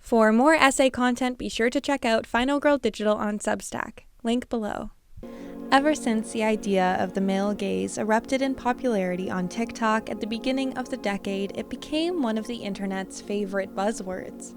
For more essay content, be sure to check out Final Girl Digital on Substack, link below. Ever since the idea of the male gaze erupted in popularity on TikTok at the beginning of the decade, it became one of the internet's favorite buzzwords.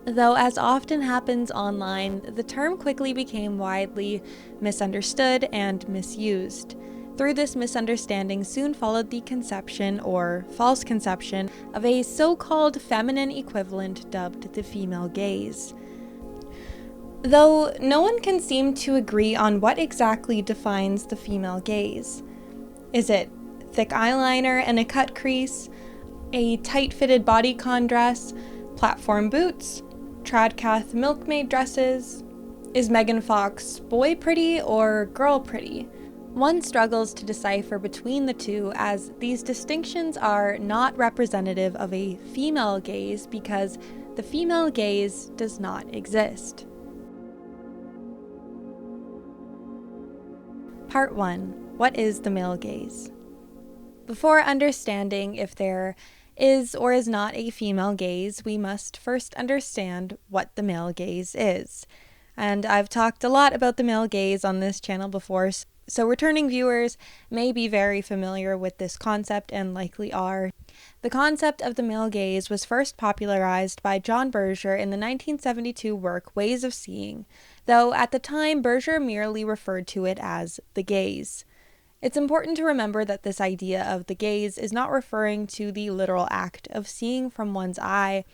Though, as often happens online, the term quickly became widely misunderstood and misused. Through this misunderstanding soon followed the conception, or false conception, of a so-called feminine equivalent dubbed the female gaze. Though no one can seem to agree on what exactly defines the female gaze. Is it thick eyeliner and a cut crease, a tight-fitted bodycon dress, platform boots, tradcath milkmaid dresses? Is Megan Fox boy pretty or girl pretty? One struggles to decipher between the two, as these distinctions are not representative of a female gaze because the female gaze does not exist. Part 1. What is the male gaze? Before understanding if there is or is not a female gaze, we must first understand what the male gaze is. And I've talked a lot about the male gaze on this channel before, so returning viewers may be very familiar with this concept and likely are. The concept of the male gaze was first popularized by John Berger in the 1972 work Ways of Seeing, though at the time Berger merely referred to it as the gaze. It's important to remember that this idea of the gaze is not referring to the literal act of seeing from one's eye,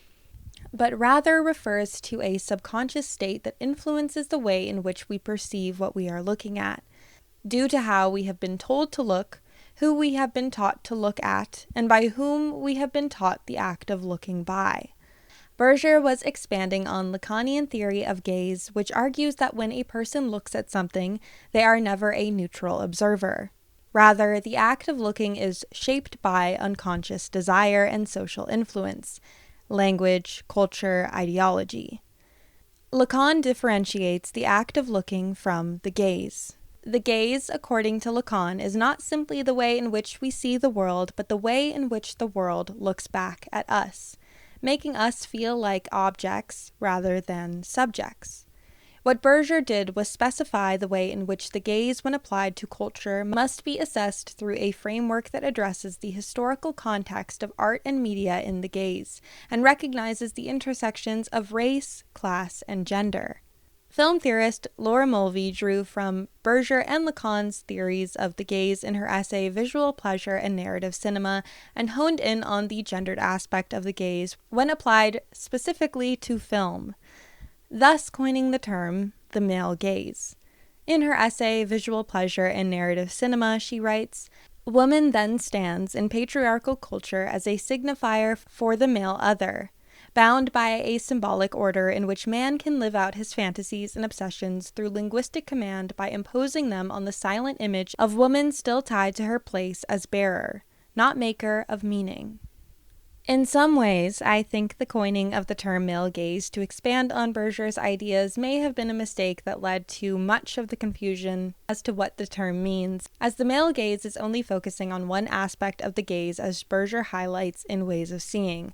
but rather refers to a subconscious state that influences the way in which we perceive what we are looking at, due to how we have been told to look, who we have been taught to look at, and by whom we have been taught the act of looking by. Berger was expanding on Lacanian theory of gaze, which argues that when a person looks at something, they are never a neutral observer. Rather, the act of looking is shaped by unconscious desire and social influence, language, culture, ideology. Lacan differentiates the act of looking from the gaze. The gaze, according to Lacan, is not simply the way in which we see the world, but the way in which the world looks back at us, making us feel like objects rather than subjects. What Berger did was specify the way in which the gaze, when applied to culture, must be assessed through a framework that addresses the historical context of art and media in the gaze, and recognizes the intersections of race, class, and gender. Film theorist Laura Mulvey drew from Berger and Lacan's theories of the gaze in her essay Visual Pleasure and Narrative Cinema, and honed in on the gendered aspect of the gaze when applied specifically to film, thus coining the term the male gaze. In her essay Visual Pleasure and Narrative Cinema, she writes, "Woman then stands in patriarchal culture as a signifier for the male other, bound by a symbolic order in which man can live out his fantasies and obsessions through linguistic command by imposing them on the silent image of woman still tied to her place as bearer, not maker of meaning." In some ways, I think the coining of the term male gaze to expand on Berger's ideas may have been a mistake that led to much of the confusion as to what the term means, as the male gaze is only focusing on one aspect of the gaze, as Berger highlights in Ways of Seeing.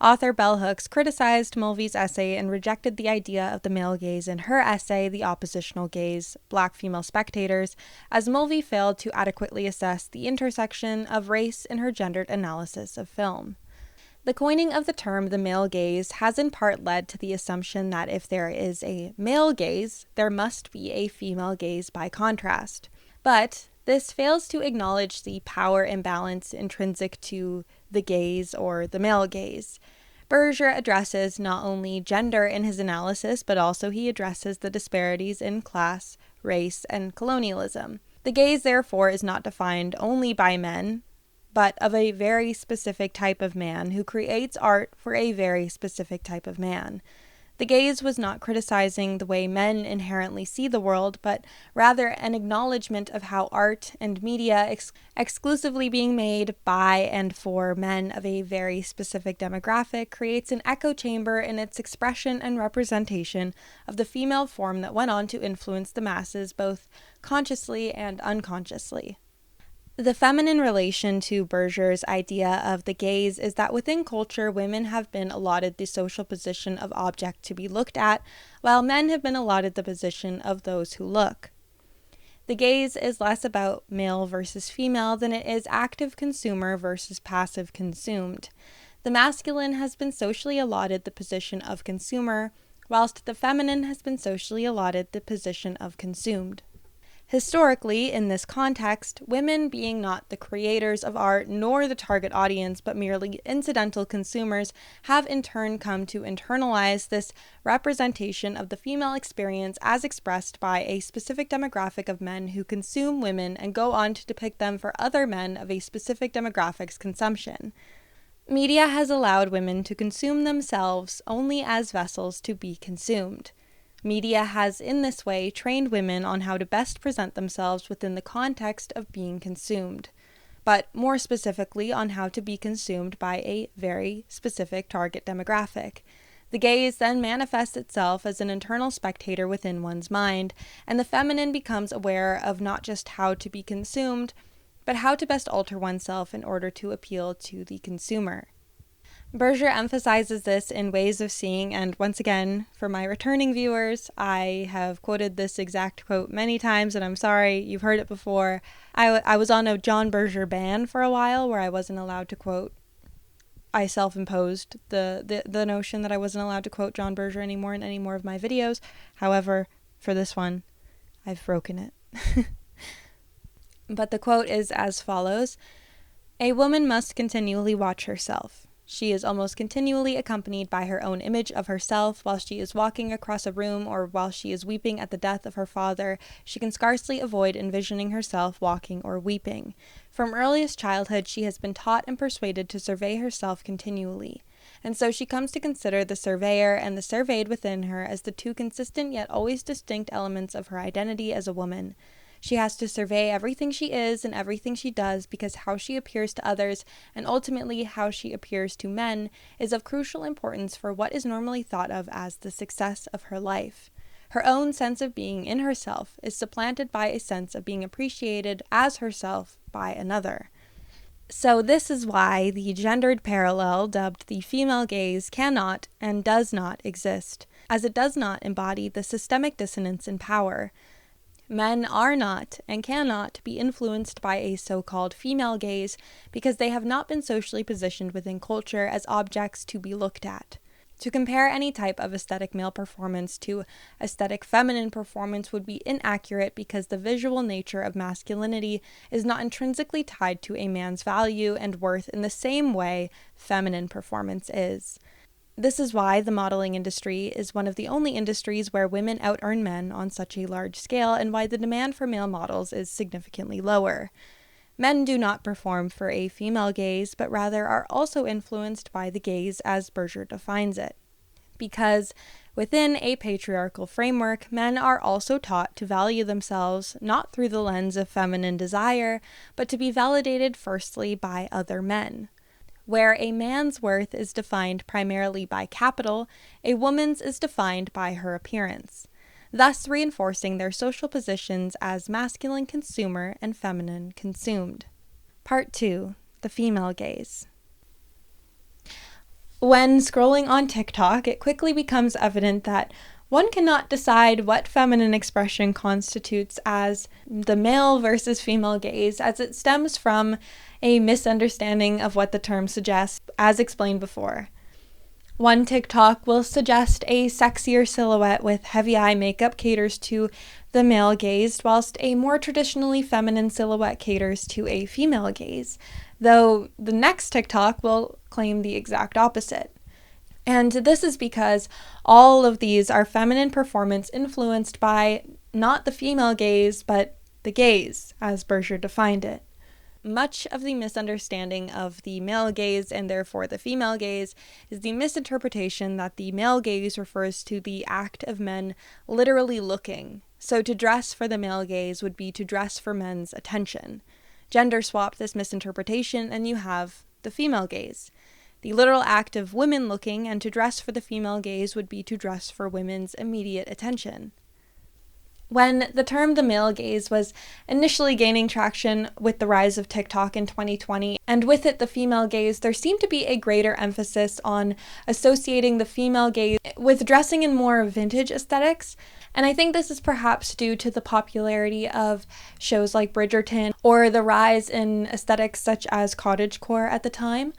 Author Bell Hooks criticized Mulvey's essay and rejected the idea of the male gaze in her essay, The Oppositional Gaze, Black Female Spectators, as Mulvey failed to adequately assess the intersection of race in her gendered analysis of film. The coining of the term the male gaze has in part led to the assumption that if there is a male gaze, there must be a female gaze by contrast. But this fails to acknowledge the power imbalance intrinsic to the gaze or the male gaze. Berger addresses not only gender in his analysis, but also he addresses the disparities in class, race, and colonialism. The gaze, therefore, is not defined only by men, but of a very specific type of man who creates art for a very specific type of man. The gaze was not criticizing the way men inherently see the world, but rather an acknowledgement of how art and media exclusively being made by and for men of a very specific demographic creates an echo chamber in its expression and representation of the female form that went on to influence the masses both consciously and unconsciously. The feminine relation to Berger's idea of the gaze is that within culture, women have been allotted the social position of object to be looked at, while men have been allotted the position of those who look. The gaze is less about male versus female than it is active consumer versus passive consumed. The masculine has been socially allotted the position of consumer, whilst the feminine has been socially allotted the position of consumed. Historically, in this context, women being not the creators of art nor the target audience but merely incidental consumers have in turn come to internalize this representation of the female experience as expressed by a specific demographic of men who consume women and go on to depict them for other men of a specific demographic's consumption. Media has allowed women to consume themselves only as vessels to be consumed. Media has in this way trained women on how to best present themselves within the context of being consumed, but more specifically on how to be consumed by a very specific target demographic. The gaze then manifests itself as an internal spectator within one's mind, and the feminine becomes aware of not just how to be consumed, but how to best alter oneself in order to appeal to the consumer. Berger emphasizes this in Ways of Seeing, and once again, for my returning viewers, I have quoted this exact quote many times, and I'm sorry, you've heard it before. I was on a John Berger ban for a while where I wasn't allowed to quote. I self-imposed the notion that I wasn't allowed to quote John Berger anymore in any more of my videos. However, for this one, I've broken it. But the quote is as follows: "A woman must continually watch herself. She is almost continually accompanied by her own image of herself while she is walking across a room or while she is weeping at the death of her father. She can scarcely avoid envisioning herself walking or weeping. From earliest childhood she has been taught and persuaded to survey herself continually. And so she comes to consider the surveyor and the surveyed within her as the two consistent yet always distinct elements of her identity as a woman. She has to survey everything she is and everything she does because how she appears to others, and ultimately how she appears to men, is of crucial importance for what is normally thought of as the success of her life. Her own sense of being in herself is supplanted by a sense of being appreciated as herself by another." So this is why the gendered parallel dubbed the female gaze cannot and does not exist, as it does not embody the systemic dissonance in power. Men are not and cannot be influenced by a so-called female gaze because they have not been socially positioned within culture as objects to be looked at. To compare any type of aesthetic male performance to aesthetic feminine performance would be inaccurate because the visual nature of masculinity is not intrinsically tied to a man's value and worth in the same way feminine performance is. This is why the modeling industry is one of the only industries where women out-earn men on such a large scale, and why the demand for male models is significantly lower. Men do not perform for a female gaze, but rather are also influenced by the gaze as Berger defines it. Because within a patriarchal framework, men are also taught to value themselves not through the lens of feminine desire, but to be validated firstly by other men. Where a man's worth is defined primarily by capital, a woman's is defined by her appearance, thus reinforcing their social positions as masculine consumer and feminine consumed. Part 2. The female gaze. When scrolling on TikTok, it quickly becomes evident that one cannot decide what feminine expression constitutes as the male versus female gaze, as it stems from a misunderstanding of what the term suggests, as explained before. One TikTok will suggest a sexier silhouette with heavy eye makeup caters to the male gaze, whilst a more traditionally feminine silhouette caters to a female gaze, though the next TikTok will claim the exact opposite. And this is because all of these are feminine performance influenced by not the female gaze, but the gaze, as Berger defined it. Much of the misunderstanding of the male gaze and therefore the female gaze is the misinterpretation that the male gaze refers to the act of men literally looking. So to dress for the male gaze would be to dress for men's attention. Gender swap this misinterpretation and you have the female gaze. The literal act of women looking, and to dress for the female gaze would be to dress for women's immediate attention. When the term the male gaze was initially gaining traction with the rise of TikTok in 2020, and with it the female gaze, there seemed to be a greater emphasis on associating the female gaze with dressing in more vintage aesthetics. And I think this is perhaps due to the popularity of shows like Bridgerton or the rise in aesthetics such as cottagecore at the time.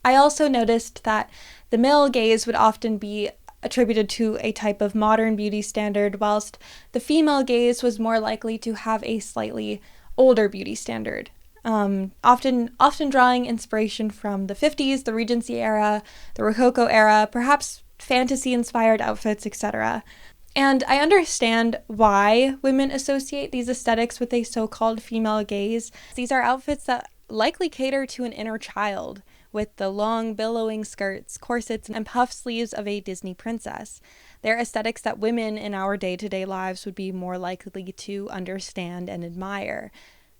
I also noticed that the male gaze would often be attributed to a type of modern beauty standard, whilst the female gaze was more likely to have a slightly older beauty standard. Often drawing inspiration from the 50s, the Regency era, the Rococo era, perhaps fantasy-inspired outfits, etc. And I understand why women associate these aesthetics with a so-called female gaze. These are outfits that likely cater to an inner child, with the long billowing skirts, corsets, and puff sleeves of a Disney princess. They're aesthetics that women in our day-to-day lives would be more likely to understand and admire.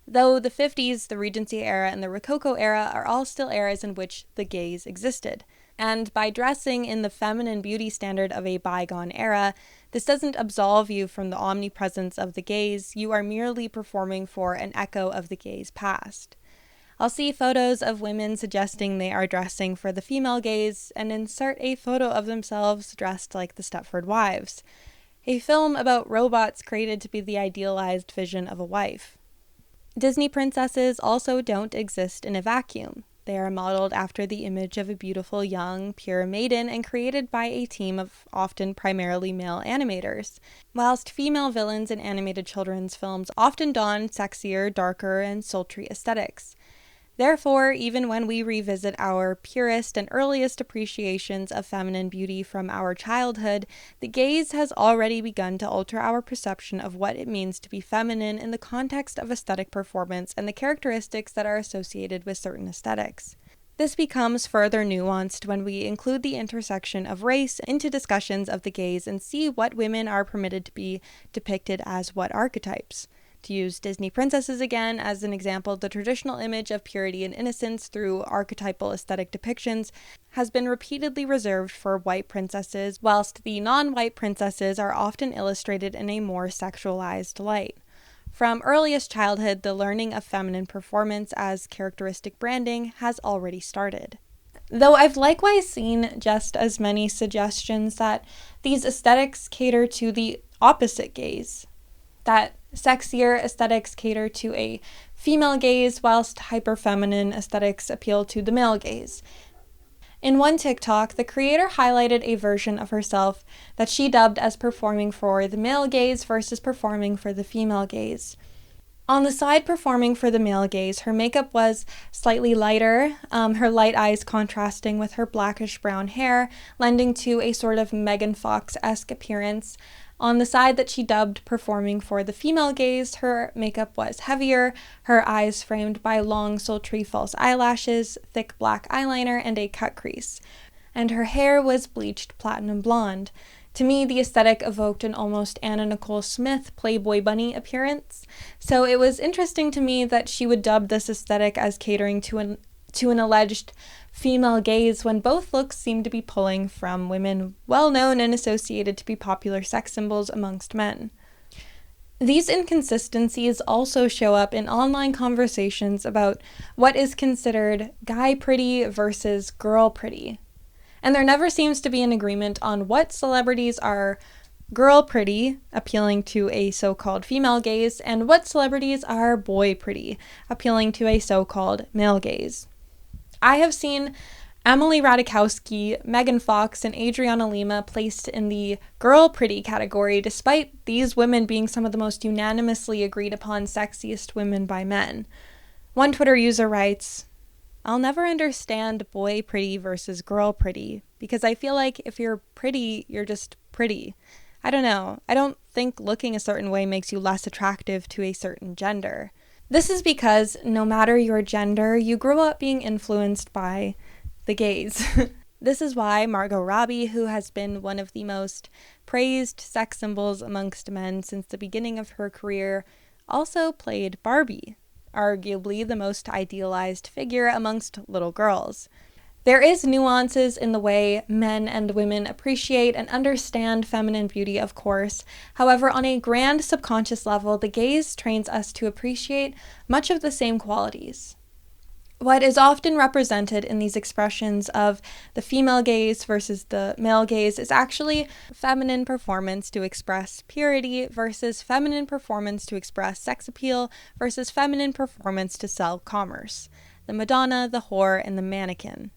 Though the 50s, the Regency era, and the Rococo era are all still eras in which the gaze existed. And by dressing in the feminine beauty standard of a bygone era, this doesn't absolve you from the omnipresence of the gaze. You are merely performing for an echo of the gaze past. I'll see photos of women suggesting they are dressing for the female gaze and insert a photo of themselves dressed like the Stepford Wives, a film about robots created to be the idealized vision of a wife. Disney princesses also don't exist in a vacuum. They are modeled after the image of a beautiful, young, pure maiden and created by a team of often primarily male animators, whilst female villains in animated children's films often don sexier, darker, and sultry aesthetics. Therefore, even when we revisit our purest and earliest appreciations of feminine beauty from our childhood, the gaze has already begun to alter our perception of what it means to be feminine in the context of aesthetic performance and the characteristics that are associated with certain aesthetics. This becomes further nuanced when we include the intersection of race into discussions of the gaze and see what women are permitted to be depicted as what archetypes. To use Disney princesses again as an example, the traditional image of purity and innocence through archetypal aesthetic depictions has been repeatedly reserved for white princesses, whilst the non-white princesses are often illustrated in a more sexualized light. From earliest childhood, the learning of feminine performance as characteristic branding has already started. Though I've likewise seen just as many suggestions that these aesthetics cater to the opposite gaze, that sexier aesthetics cater to a female gaze, whilst hyper-feminine aesthetics appeal to the male gaze. In one TikTok, the creator highlighted a version of herself that she dubbed as performing for the male gaze versus performing for the female gaze. On the side performing for the male gaze, her makeup was slightly lighter, her light eyes contrasting with her blackish brown hair, lending to a sort of Megan Fox-esque appearance. On the side that she dubbed performing for the female gaze, her makeup was heavier, her eyes framed by long, sultry false eyelashes, thick black eyeliner, and a cut crease. And her hair was bleached platinum blonde. To me, the aesthetic evoked an almost Anna Nicole Smith Playboy bunny appearance. So it was interesting to me that she would dub this aesthetic as catering to an alleged female gaze when both looks seem to be pulling from women well known and associated to be popular sex symbols amongst men. These inconsistencies also show up in online conversations about what is considered guy pretty versus girl pretty. And there never seems to be an agreement on what celebrities are girl pretty, appealing to a so-called female gaze, and what celebrities are boy pretty, appealing to a so-called male gaze. I have seen Emily Ratajkowski, Megan Fox, and Adriana Lima placed in the girl pretty category, despite these women being some of the most unanimously agreed upon sexiest women by men. One Twitter user writes, "I'll never understand boy pretty versus girl pretty, because I feel like if you're pretty, you're just pretty. I don't know. I don't think looking a certain way makes you less attractive to a certain gender." This is because no matter your gender, you grow up being influenced by the gaze. This is why Margot Robbie, who has been one of the most praised sex symbols amongst men since the beginning of her career, also played Barbie, arguably the most idealized figure amongst little girls. There is nuances in the way men and women appreciate and understand feminine beauty, of course. However, on a grand subconscious level, the gaze trains us to appreciate much of the same qualities. What is often represented in these expressions of the female gaze versus the male gaze is actually feminine performance to express purity versus feminine performance to express sex appeal versus feminine performance to sell commerce. The Madonna, the whore, and the mannequin.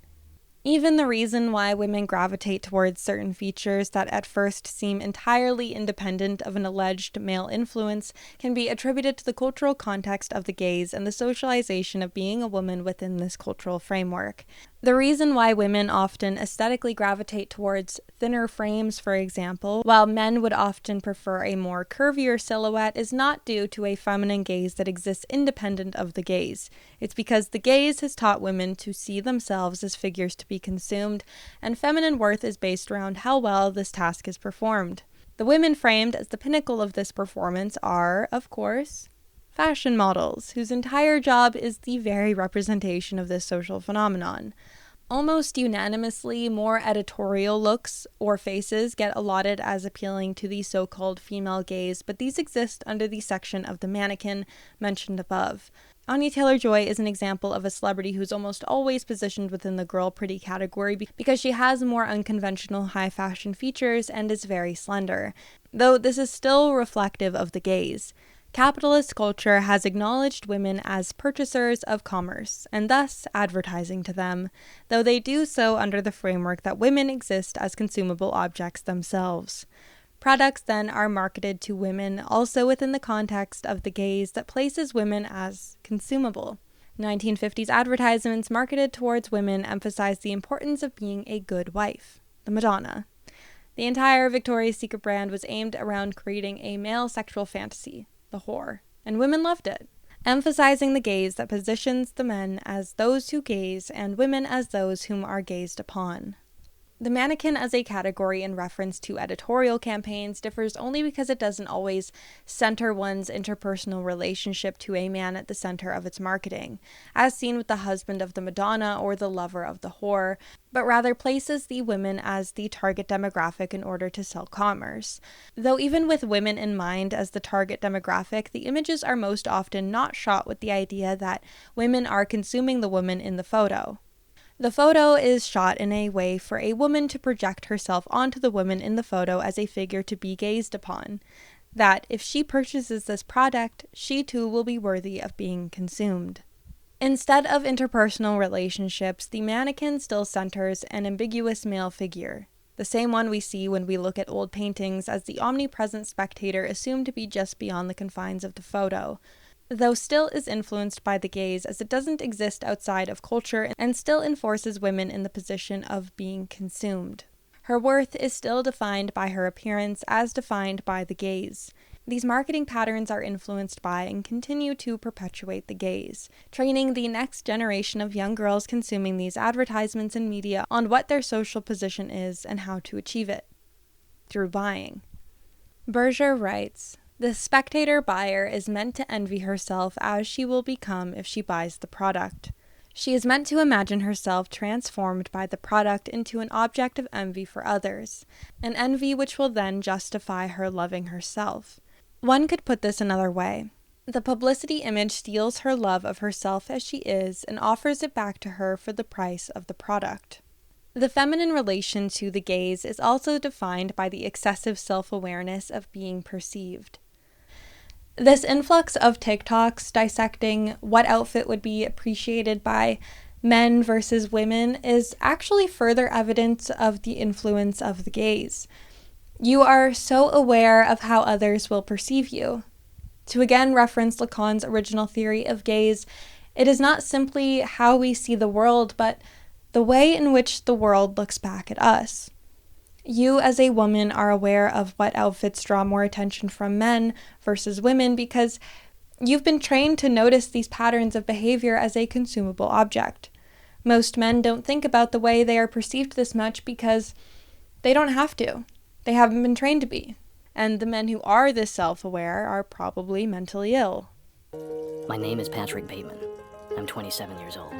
Even the reason why women gravitate towards certain features that at first seem entirely independent of an alleged male influence can be attributed to the cultural context of the gaze and the socialization of being a woman within this cultural framework. The reason why women often aesthetically gravitate towards thinner frames, for example, while men would often prefer a more curvier silhouette, is not due to a feminine gaze that exists independent of the gaze. It's because the gaze has taught women to see themselves as figures to be consumed, and feminine worth is based around how well this task is performed. The women framed as the pinnacle of this performance are, of course, fashion models, whose entire job is the very representation of this social phenomenon. Almost unanimously, more editorial looks or faces get allotted as appealing to the so-called female gaze, but these exist under the section of the mannequin mentioned above. Anya Taylor-Joy is an example of a celebrity who's almost always positioned within the girl pretty category because she has more unconventional high fashion features and is very slender, though this is still reflective of the gaze. Capitalist culture has acknowledged women as purchasers of commerce, and thus advertising to them, though they do so under the framework that women exist as consumable objects themselves. Products then are marketed to women also within the context of the gaze that places women as consumable. 1950s advertisements marketed towards women emphasized the importance of being a good wife. The Madonna. The entire Victoria's Secret brand was aimed around creating a male sexual fantasy. The whore, and women loved it, emphasizing the gaze that positions the men as those who gaze and women as those whom are gazed upon. The mannequin as a category in reference to editorial campaigns differs only because it doesn't always center one's interpersonal relationship to a man at the center of its marketing, as seen with the husband of the Madonna or the lover of the whore, but rather places the women as the target demographic in order to sell commerce. Though even with women in mind as the target demographic, the images are most often not shot with the idea that women are consuming the woman in the photo. The photo is shot in a way for a woman to project herself onto the woman in the photo as a figure to be gazed upon, that if she purchases this product, she too will be worthy of being consumed. Instead of interpersonal relationships, the mannequin still centers an ambiguous male figure, the same one we see when we look at old paintings as the omnipresent spectator assumed to be just beyond the confines of the photo, though still is influenced by the gaze as it doesn't exist outside of culture and still enforces women in the position of being consumed. Her worth is still defined by her appearance as defined by the gaze. These marketing patterns are influenced by and continue to perpetuate the gaze, training the next generation of young girls consuming these advertisements and media on what their social position is and how to achieve it. Through buying. Berger writes, "The spectator buyer is meant to envy herself as she will become if she buys the product. She is meant to imagine herself transformed by the product into an object of envy for others, an envy which will then justify her loving herself. One could put this another way. The publicity image steals her love of herself as she is and offers it back to her for the price of the product." The feminine relation to the gaze is also defined by the excessive self-awareness of being perceived. This influx of TikToks dissecting what outfit would be appreciated by men versus women is actually further evidence of the influence of the gaze. You are so aware of how others will perceive you. To again reference Lacan's original theory of gaze, it is not simply how we see the world, but the way in which the world looks back at us. You as a woman are aware of what outfits draw more attention from men versus women because you've been trained to notice these patterns of behavior as a consumable object. Most men don't think about the way they are perceived this much because they don't have to. They haven't been trained to be. And the men who are this self-aware are probably mentally ill. My name is Patrick Bateman. I'm 27 years old.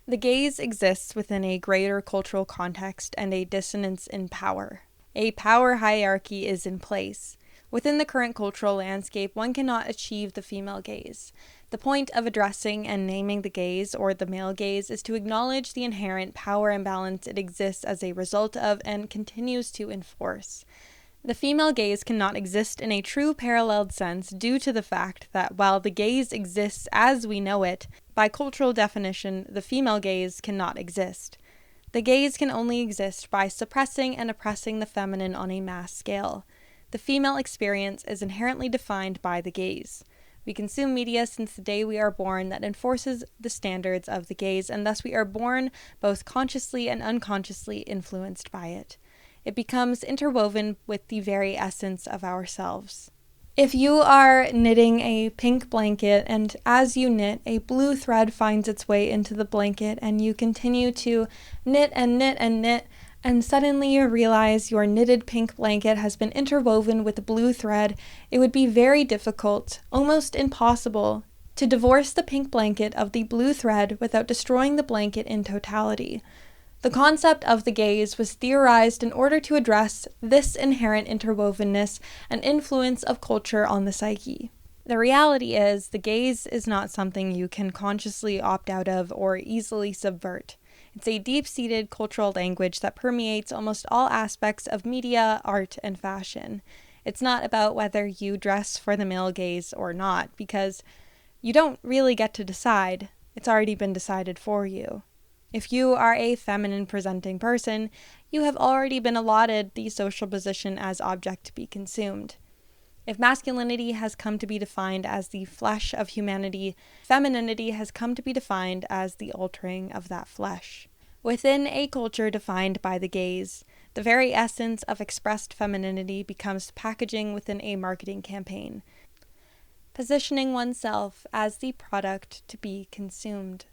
The gaze exists within a greater cultural context and a dissonance in power. A power hierarchy is in place. Within the current cultural landscape, one cannot achieve the female gaze. The point of addressing and naming the gaze, or the male gaze, is to acknowledge the inherent power imbalance it exists as a result of and continues to enforce. The female gaze cannot exist in a true paralleled sense due to the fact that while the gaze exists as we know it, by cultural definition, the female gaze cannot exist. The gaze can only exist by suppressing and oppressing the feminine on a mass scale. The female experience is inherently defined by the gaze. We consume media since the day we are born that enforces the standards of the gaze, and thus we are born both consciously and unconsciously influenced by it. It becomes interwoven with the very essence of ourselves. If you are knitting a pink blanket, and as you knit, a blue thread finds its way into the blanket, and you continue to knit and knit and knit, and suddenly you realize your knitted pink blanket has been interwoven with a blue thread, it would be very difficult, almost impossible, to divorce the pink blanket of the blue thread without destroying the blanket in totality. The concept of the gaze was theorized in order to address this inherent interwovenness and influence of culture on the psyche. The reality is, the gaze is not something you can consciously opt out of or easily subvert. It's a deep-seated cultural language that permeates almost all aspects of media, art, and fashion. It's not about whether you dress for the male gaze or not, because you don't really get to decide. It's already been decided for you. If you are a feminine-presenting person, you have already been allotted the social position as object to be consumed. If masculinity has come to be defined as the flesh of humanity, femininity has come to be defined as the altering of that flesh. Within a culture defined by the gaze, the very essence of expressed femininity becomes packaging within a marketing campaign, positioning oneself as the product to be consumed.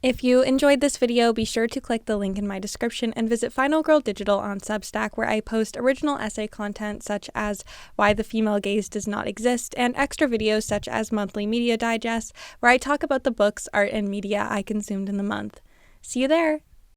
If you enjoyed this video, be sure to click the link in my description and visit Final Girl Digital on Substack, where I post original essay content such as Why the Female Gaze Does Not Exist, and extra videos such as monthly media digests, where I talk about the books, art, and media I consumed in the month. See you there!